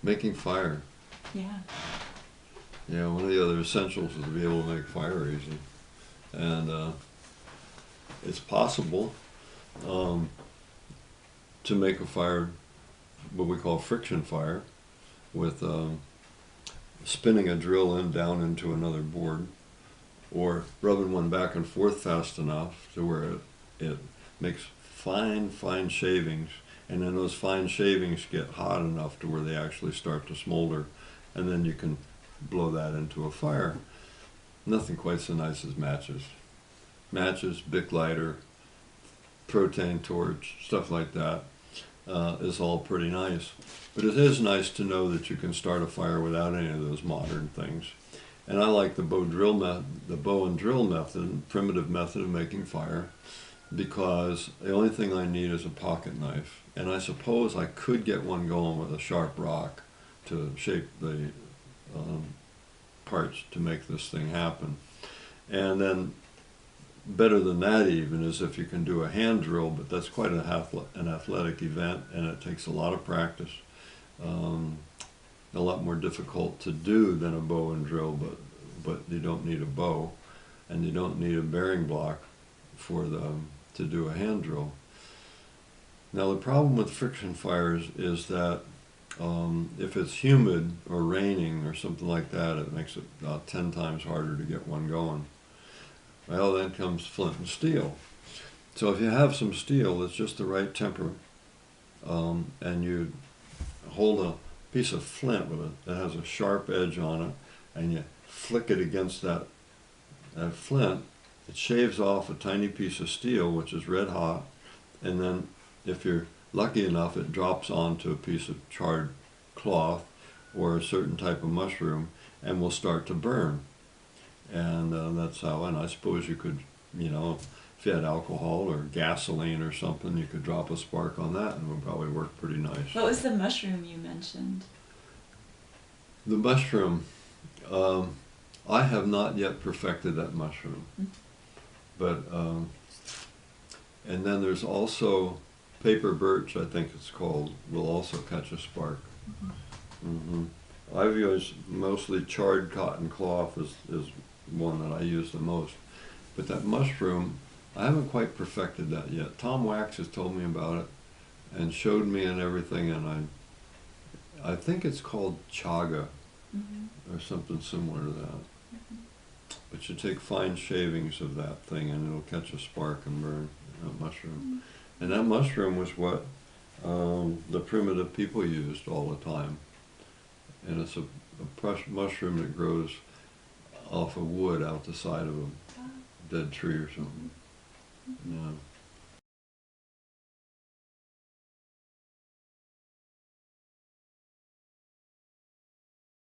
Making fire. Yeah. Yeah, one of the other essentials is to be able to make fire easy. And it's possible um, to make a fire, what we call friction fire, with spinning a drill in down into another board, or rubbing one back and forth fast enough to where it makes fine shavings, and then those fine shavings get hot enough to where they actually start to smolder, and then you can blow that into a fire. Nothing quite so nice as matches. Matches, Bic lighter, propane torch, stuff like that is all pretty nice. But it is nice to know that you can start a fire without any of those modern things. And I like the bow and drill method, primitive method of making fire, because the only thing I need is a pocket knife. And I suppose I could get one going with a sharp rock to shape the parts to make this thing happen. And then better than that even is if you can do a hand drill, but that's quite an athletic event, and it takes a lot of practice. A lot more difficult to do than a bow and drill, but you don't need a bow, and you don't need a bearing block to do a hand drill. Now the problem with friction fires is that if it's humid or raining or something like that, it makes it about 10 times harder to get one going. Well, then comes flint and steel. So if you have some steel that's just the right temper, and you hold a piece of flint that has a sharp edge on it, and you flick it against that flint, it shaves off a tiny piece of steel, which is red hot, and then if you're lucky enough, it drops onto a piece of charred cloth or a certain type of mushroom and will start to burn. And that's how, and I suppose you could, if you had alcohol or gasoline or something, you could drop a spark on that and it would probably work pretty nice. What was the mushroom you mentioned? The mushroom, I have not yet perfected that mushroom. But, and then there's also paper birch, I think it's called, will also catch a spark. I've used mostly charred cotton cloth is one that I use the most. But that mushroom, I haven't quite perfected that yet. Tom Wax has told me about it and showed me and everything, and I think it's called chaga or something similar to that. But you take fine shavings of that thing and it'll catch a spark and burn that mushroom. And that mushroom was what the primitive people used all the time. And it's a mushroom that grows off of wood out the side of a dead tree or something. Yeah.